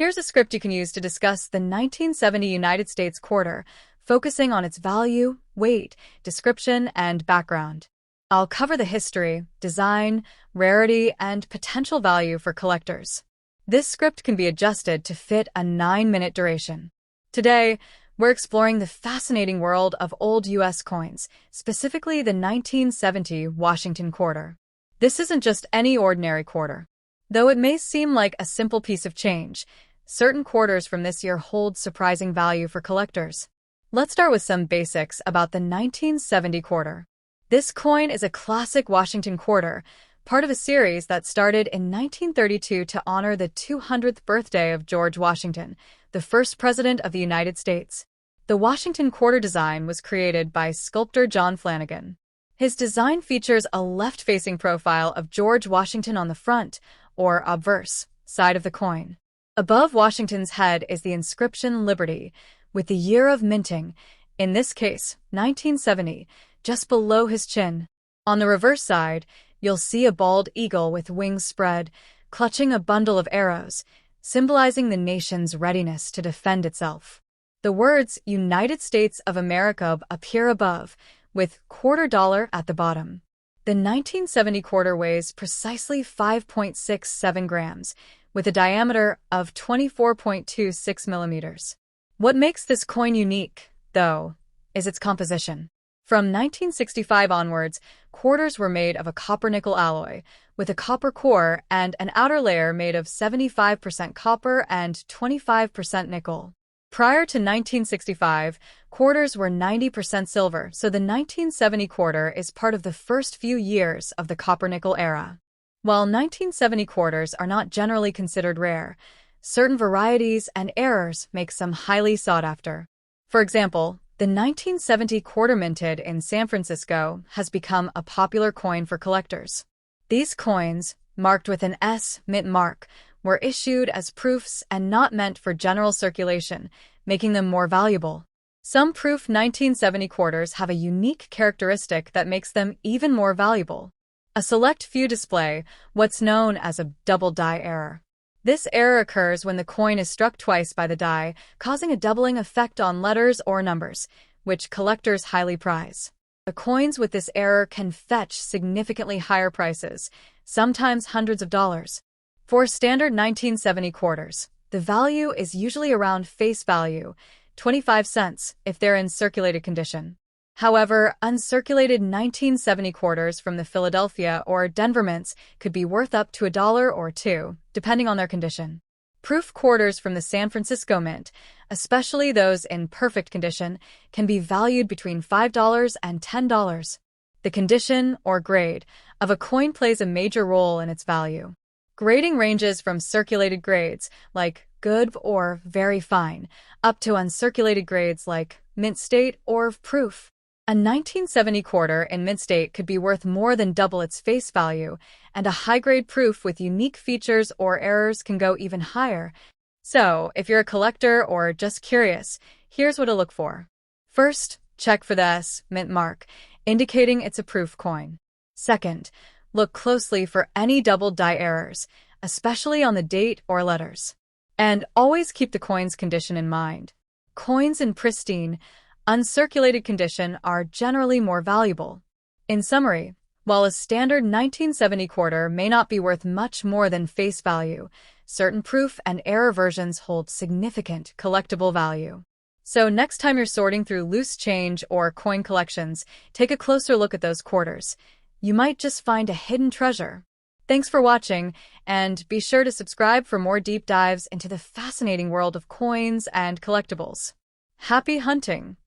Here's a script you can use to discuss the 1970 United States quarter, focusing on its value, weight, description, and background. I'll cover the history, design, rarity, and potential value for collectors. This script can be adjusted to fit a 9-minute duration. Today, we're exploring the fascinating world of old U.S. coins, specifically the 1970 Washington quarter. This isn't just any ordinary quarter. Though it may seem like a simple piece of change, certain quarters from this year hold surprising value for collectors. Let's start with some basics about the 1970 quarter. This coin is a classic Washington quarter, part of a series that started in 1932 to honor the 200th birthday of George Washington, the first president of the United States. The Washington quarter design was created by sculptor John Flanagan. His design features a left-facing profile of George Washington on the front, or obverse, side of the coin. Above Washington's head is the inscription Liberty, with the year of minting, in this case, 1970, just below his chin. On the reverse side, you'll see a bald eagle with wings spread, clutching a bundle of arrows, symbolizing the nation's readiness to defend itself. The words United States of America appear above, with $quarter at the bottom. The 1970 quarter weighs precisely 5.67 grams, with a diameter of 24.26 millimeters. What makes this coin unique, though, is its composition. From 1965 onwards, quarters were made of a copper-nickel alloy, with a copper core and an outer layer made of 75% copper and 25% nickel. Prior to 1965, quarters were 90% silver, so the 1970 quarter is part of the first few years of the copper-nickel era. While 1970 quarters are not generally considered rare, certain varieties and errors make some highly sought after. For example, the 1970 quarter minted in San Francisco has become a popular coin for collectors. These coins, marked with an S mint mark, were issued as proofs and not meant for general circulation, making them more valuable. Some proof 1970 quarters have a unique characteristic that makes them even more valuable. A select few display what's known as a double die error. This error occurs when the coin is struck twice by the die, causing a doubling effect on letters or numbers, which collectors highly prize. The coins with this error can fetch significantly higher prices, sometimes hundreds of dollars. For standard 1970 quarters, the value is usually around face value, 25 cents, if they're in circulated condition. However, uncirculated 1970 quarters from the Philadelphia or Denver mints could be worth up to $1 or $2, depending on their condition. Proof quarters from the San Francisco mint, especially those in perfect condition, can be valued between $5 and $10. The condition, or grade, of a coin plays a major role in its value. Grading ranges from circulated grades, like good or very fine, up to uncirculated grades like mint state or proof. A 1970 quarter in mint state could be worth more than double its face value, and a high-grade proof with unique features or errors can go even higher. So, if you're a collector or just curious, here's what to look for. First, check for the S mint mark, indicating it's a proof coin. Second, look closely for any double die errors, especially on the date or letters. And always keep the coin's condition in mind. Coins in pristine, uncirculated condition are generally more valuable. In summary, while a standard 1970 quarter may not be worth much more than face value, certain proof and error versions hold significant collectible value. So next time you're sorting through loose change or coin collections, take a closer look at those quarters. You might just find a hidden treasure. Thanks for watching, and be sure to subscribe for more deep dives into the fascinating world of coins and collectibles. Happy hunting!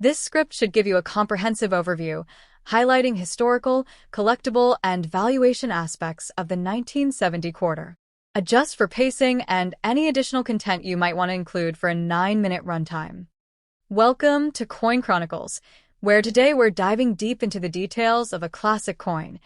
This script should give you a comprehensive overview, highlighting historical, collectible, and valuation aspects of the 1970 quarter. Adjust for pacing and any additional content you might want to include for a 9-minute runtime. Welcome to Coin Chronicles, where today we're diving deep into the details of a classic coin,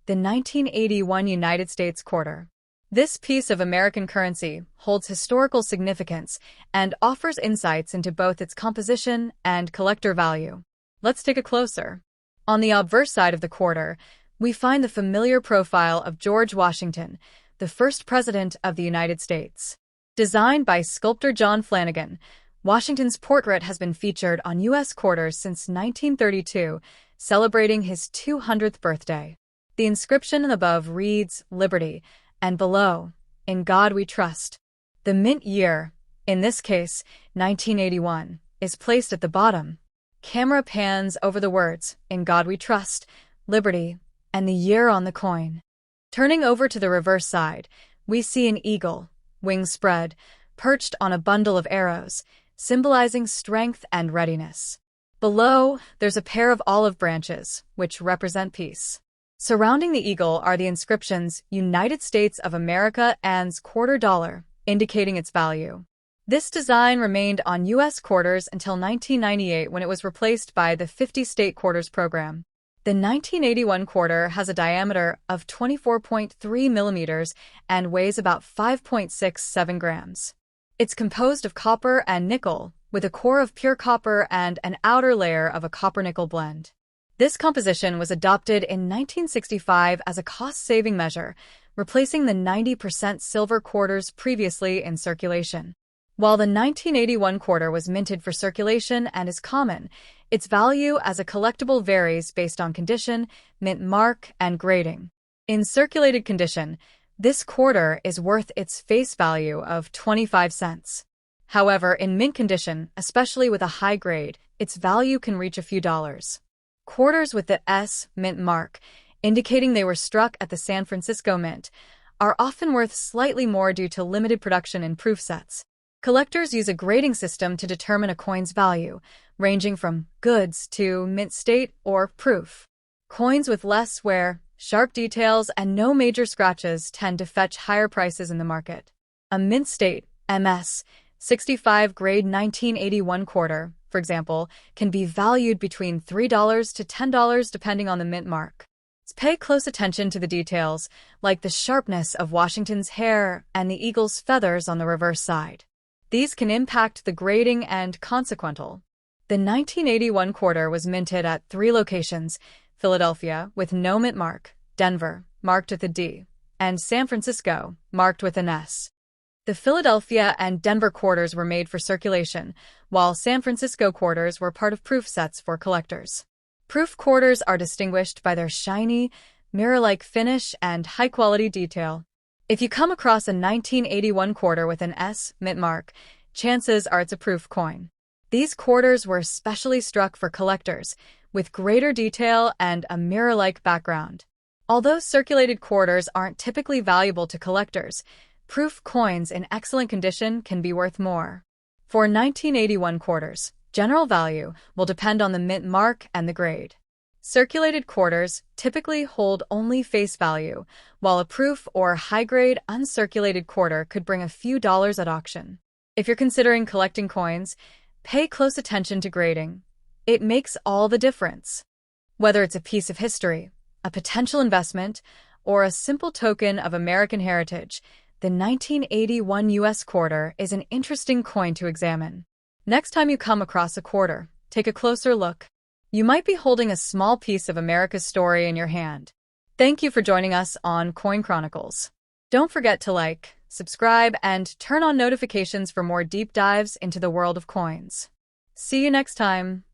the 1981 United States quarter. This piece of American currency holds historical significance and offers insights into both its composition and collector value. Let's take a closer. On the obverse side of the quarter, we find the familiar profile of George Washington, the first president of the United States. Designed by sculptor John Flanagan, Washington's portrait has been featured on U.S. quarters since 1932, celebrating his 200th birthday. The inscription above reads, "Liberty," and below, "In God We Trust." The mint year, in this case, 1981, is placed at the bottom. Camera pans over the words, "In God We Trust," "Liberty," and the year on the coin. Turning over to the reverse side, we see an eagle, wings spread, perched on a bundle of arrows, symbolizing strength and readiness. Below, there's a pair of olive branches, which represent peace. Surrounding the eagle are the inscriptions "United States of America" and $quarter, indicating its value. This design remained on U.S. quarters until 1998 when it was replaced by the 50-state quarters program. The 1981 quarter has a diameter of 24.3 millimeters and weighs about 5.67 grams. It's composed of copper and nickel, with a core of pure copper and an outer layer of a copper-nickel blend. This composition was adopted in 1965 as a cost-saving measure, replacing the 90% silver quarters previously in circulation. While the 1981 quarter was minted for circulation and is common, its value as a collectible varies based on condition, mint mark, and grading. In circulated condition, this quarter is worth its face value of 25 cents. However, in mint condition, especially with a high grade, its value can reach a few dollars. Quarters with the S mint mark, indicating they were struck at the San Francisco Mint, are often worth slightly more due to limited production in proof sets. Collectors use a grading system to determine a coin's value, ranging from goods to mint state or proof. Coins with less wear, sharp details, and no major scratches tend to fetch higher prices in the market. A mint state, MS, 65 grade 1981 quarter, for example, can be valued between $3 to $10 depending on the mint mark. Pay close attention to the details, like the sharpness of Washington's hair and the eagle's feathers on the reverse side. These can impact the grading and consequential. The 1981 quarter was minted at 3 locations: Philadelphia, with no mint mark; Denver, marked with a D; and San Francisco, marked with an S. The Philadelphia and Denver quarters were made for circulation, while San Francisco quarters were part of proof sets for collectors. Proof quarters are distinguished by their shiny, mirror-like finish and high-quality detail. If you come across a 1981 quarter with an S mint mark, chances are it's a proof coin. These quarters were specially struck for collectors, with greater detail and a mirror-like background. Although circulated quarters aren't typically valuable to collectors, proof coins in excellent condition can be worth more. For 1981 quarters, general value will depend on the mint mark and the grade. Circulated quarters typically hold only face value, while a proof or high-grade uncirculated quarter could bring a few dollars at auction. If you're considering collecting coins, pay close attention to grading. It makes all the difference. Whether it's a piece of history, a potential investment, or a simple token of American heritage, the 1981 U.S. quarter is an interesting coin to examine. Next time you come across a quarter, take a closer look. You might be holding a small piece of America's story in your hand. Thank you for joining us on Coin Chronicles. Don't forget to like, subscribe, and turn on notifications for more deep dives into the world of coins. See you next time.